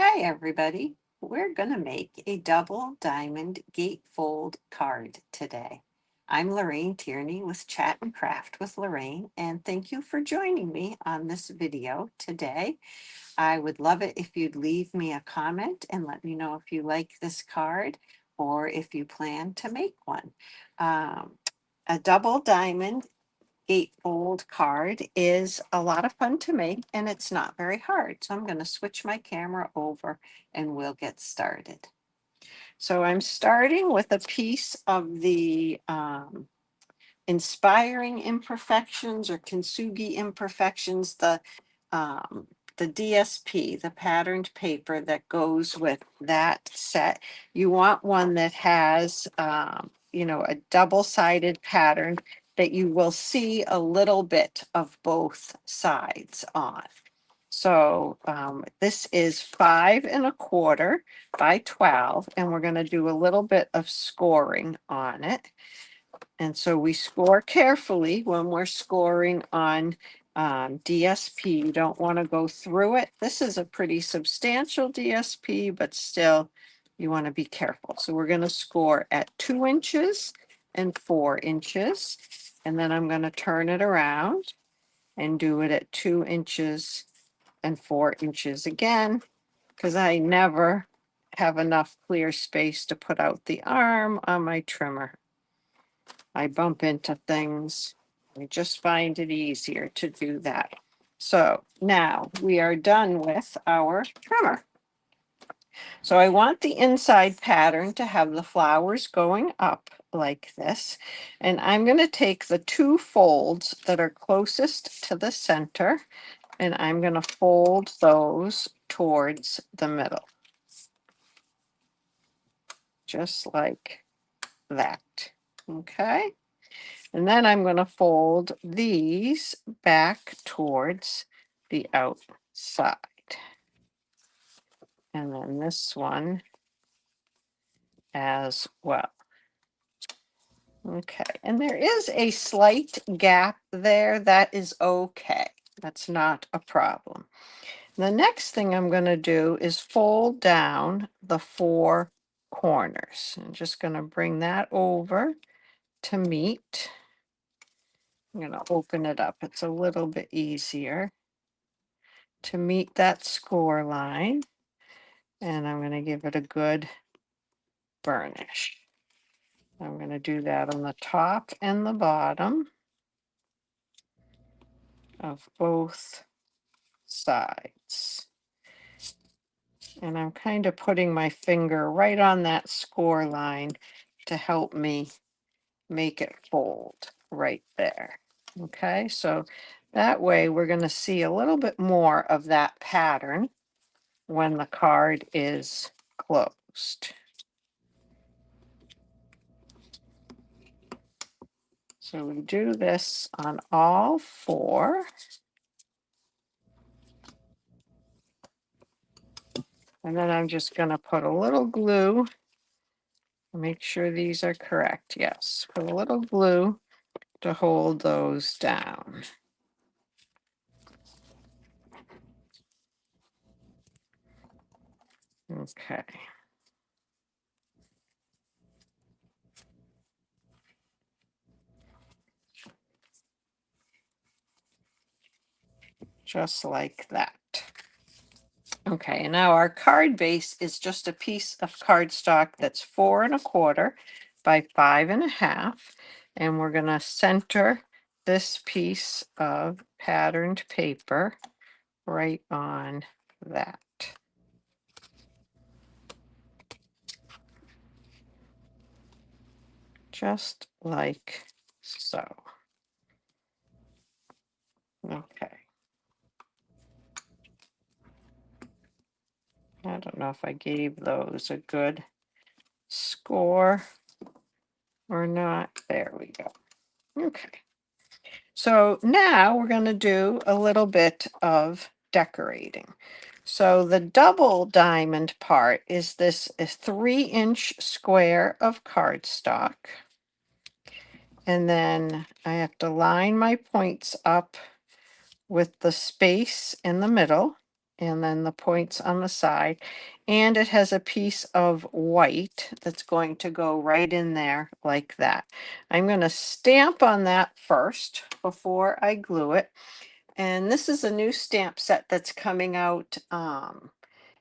Hi everybody. We're going to make a double diamond gatefold card today. I'm Lorraine Tierney with Chat and Craft with Lorraine, and thank you for joining me on this video today. I would love it if you'd leave me a comment and let me know if you like this card or if you plan to make one. Um, a double diamond gatefold card is a lot of fun to make and it's not very hard. So I'm going to switch my camera over and we'll get started. So I'm starting with a piece of the Inspiring Imperfections or Kintsugi Imperfections, um, the DSP, the patterned paper that goes with that set. You want one that has, a double-sided pattern that you will see a little bit of both sides on. So this is 5 1/4 by 12, and we're going to do a little bit of scoring on it. And so we score carefully when we're scoring on DSP. You don't want to go through it. This is a pretty substantial DSP, but still you want to be careful. So we're going to score at 2 inches and 4 inches. And then I'm going to turn it around and do it at 2 inches and 4 inches again, because I never have enough clear space to put out the arm on my trimmer. I bump into things. I just find it easier to do that. So now we are done with our trimmer. So I want the inside pattern to have the flowers going up like this. And I'm going to take the 2 folds that are closest to the center, and I'm going to fold those towards the middle. Just like that. Okay. And then I'm going to fold these back towards the outside. And then this one as well. Okay, and there is a slight gap there. That is okay. That's not a problem. The next thing I'm going to do is fold down the 4 corners. I'm just going to bring that over to meet. I'm going to open it up. It's a little bit easier to meet that score line. And I'm going to give it a good burnish. I'm going to do that on the top and the bottom of both sides. And I'm kind of putting my finger right on that score line to help me make it fold right there. Okay, so that way we're going to see a little bit more of that pattern when the card is closed. So we do this on all 4. And then I'm just going to put a little glue. Make sure these are correct. Yes, put a little glue to hold those down. Okay. Just like that. Okay, and now our card base is just a piece of cardstock that's 4 1/4 by 5 1/2. And we're going to center this piece of patterned paper right on that. Just like so. Okay. I don't know if I gave those a good score or not. There we go. Okay. So now we're going to do a little bit of decorating. So the double diamond part is this 3-inch square of cardstock. And then I have to line my points up with the space in the middle. and then the points on the side. And it has a piece of white that's going to go right in there like that. I'm going to stamp on that first before I glue it. And this is a new stamp set that's coming out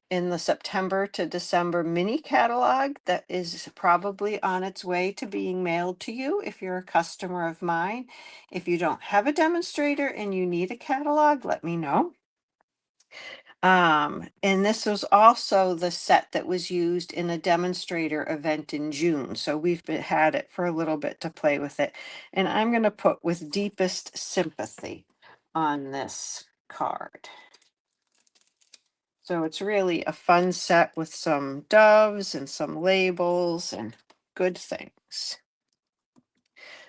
in the September to December mini catalog that is probably on its way to being mailed to you if you're a customer of mine. If you don't have a demonstrator and you need a catalog, let me know. And this was also the set that was used in a demonstrator event in June. So had it for a little bit to play with it. And I'm going to put with deepest sympathy on this card. So it's really a fun set with some doves and some labels and good things.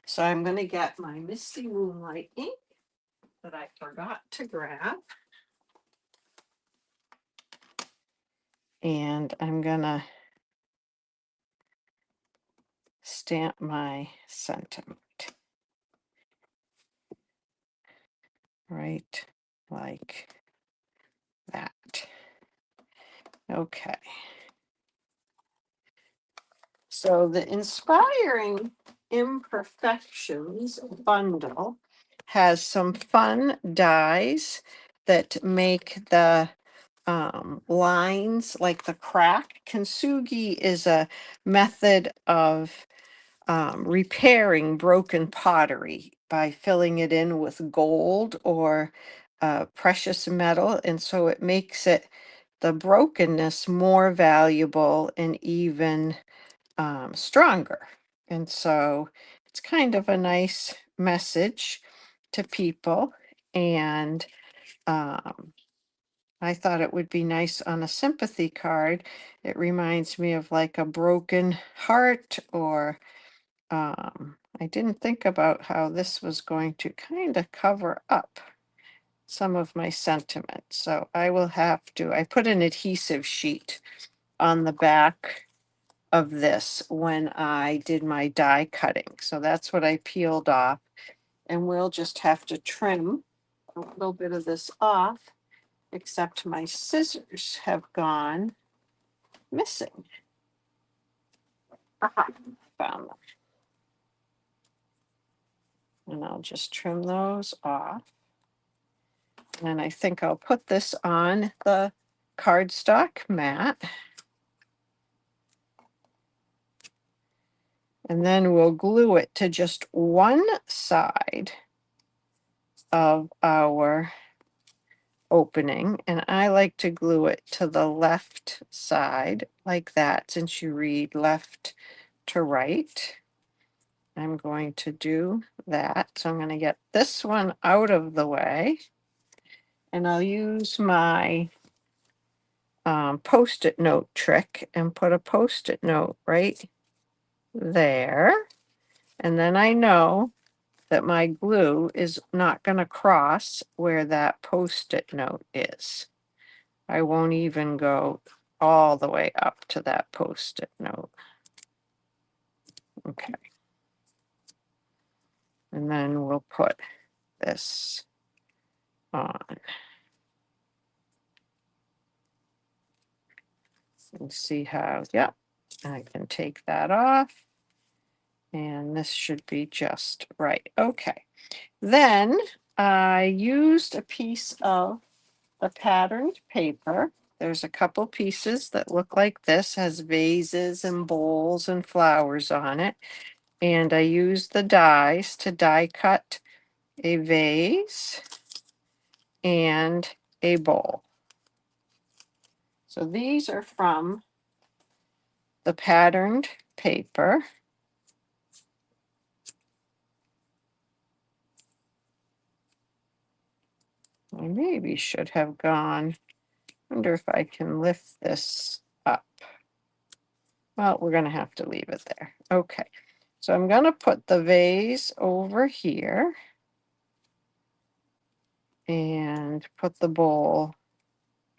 So I'm going to get my Misty Moonlight ink that I forgot to grab. And I'm going to stamp my sentiment right like that. Okay. So the Inspiring Imperfections bundle has some fun dies that make the lines like the crack. Kintsugi is a method of repairing broken pottery by filling it in with gold or precious metal. And so it makes the brokenness more valuable and even stronger. And so it's kind of a nice message to people. And I thought it would be nice on a sympathy card. It reminds me of like a broken heart, or I didn't think about how this was going to kind of cover up some of my sentiment. So I put an adhesive sheet on the back of this when I did my die cutting. So that's what I peeled off. And we'll just have to trim a little bit of this off, except my scissors have gone missing. Aha, found them. And I'll just trim those off. And I think I'll put this on the cardstock mat. And then we'll glue it to just one side of our opening. And I like to glue it to the left side like that, since you read left to right. I'm going to do that. So I'm going to get this one out of the way. And I'll use my Post-it note trick and put a Post-it note right there. And then I know that my glue is not going to cross where that Post-it note is. I won't even go all the way up to that Post-it note. Okay. And then we'll put this on. And see how, yeah, I can take that off. And this should be just right. Okay. Then I used a piece of the patterned paper. There's a couple pieces that look like this, has vases and bowls and flowers on it. And I used the dies to die cut a vase and a bowl. So these are from the patterned paper. I maybe should have gone, wonder if I can lift this up. Well, we're going to have to leave it there. Okay. So I'm going to put the vase over here and put the bowl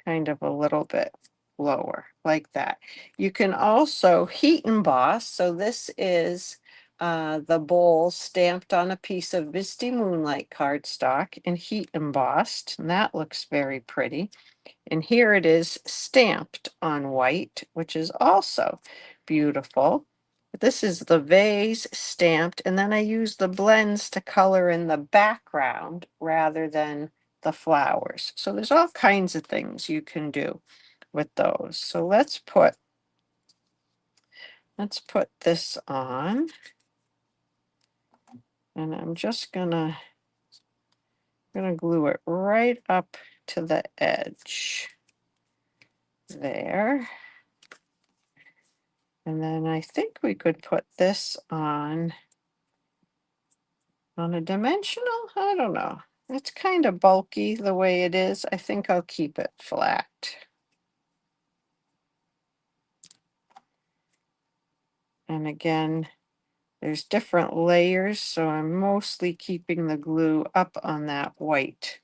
kind of a little bit lower like that. You can also heat emboss. So this is the bowl stamped on a piece of Misty Moonlight cardstock and heat embossed, and that looks very pretty. And here it is stamped on white, which is also beautiful. This is the vase stamped, and then I use the blends to color in the background rather than the flowers. So there's all kinds of things you can do with those. So let's put this on. And I'm just gonna glue it right up to the edge there. And then I think we could put this on a dimensional. I don't know. It's kind of bulky the way it is. I think I'll keep it flat. And again, there's different layers, so I'm mostly keeping the glue up on that white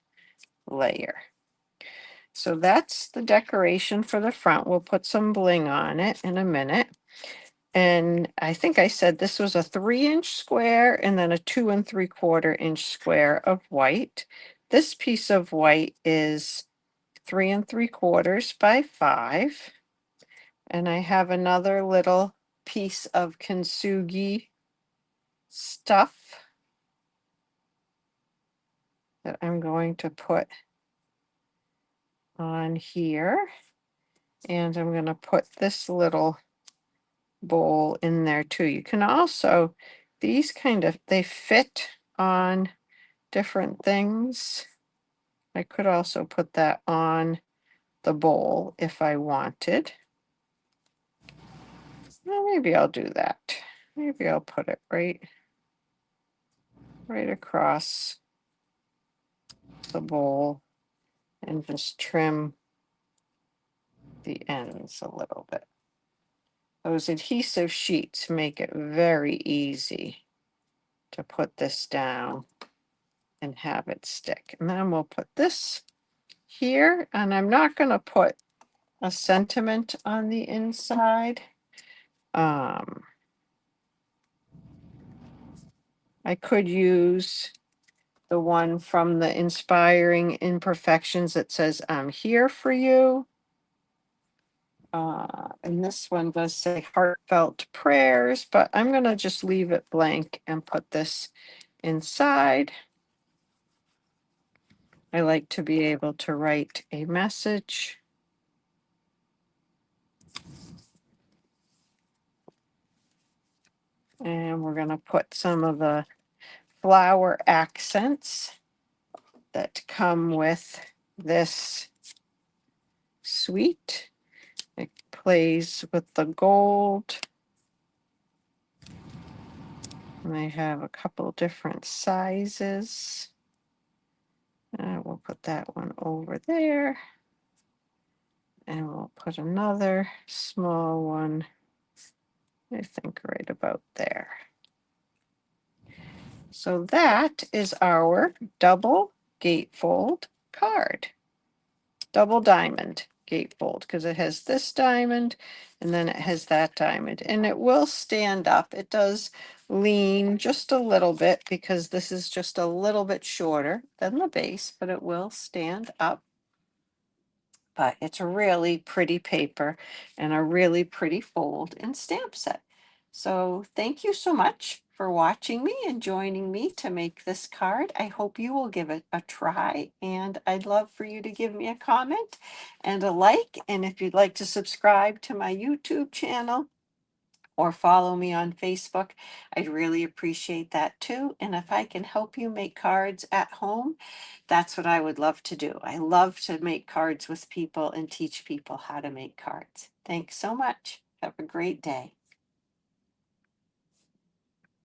layer. So that's the decoration for the front. We'll put some bling on it in a minute. And I think I said this was a 3-inch square and then a 2 3/4-inch square of white. This piece of white is 3 3/4 by 5. And I have another little piece of Kintsugi stuff that I'm going to put on here. And I'm going to put this little bowl in there too. You can also, these they fit on different things. I could also put that on the bowl if I wanted. Well, maybe I'll do that. Maybe I'll put it right across the bowl and just trim the ends a little bit. Those adhesive sheets make it very easy to put this down and have it stick. And then we'll put this here, and I'm not going to put a sentiment on the inside. I could use the one from the Inspiring Imperfections that says, "I'm here for you." And this one does say heartfelt prayers, but I'm going to just leave it blank and put this inside. I like to be able to write a message. And we're going to put some of the flower accents that come with this suite. It plays with the gold. And I have a couple different sizes. We'll put that one over there. And we'll put another small one, I think right about there. So that is our double gatefold card. Double diamond gatefold, because it has this diamond and then it has that diamond, and it will stand up. It does lean just a little bit because this is just a little bit shorter than the base, but it will stand up. But it's a really pretty paper and a really pretty fold and stamp set. So thank you so much for watching me and joining me to make this card. I hope you will give it a try, and I'd love for you to give me a comment and a like. And if you'd like to subscribe to my YouTube channel or follow me on Facebook, I'd really appreciate that too. And if I can help you make cards at home, that's what I would love to do. I love to make cards with people and teach people how to make cards. Thanks so much. Have a great day.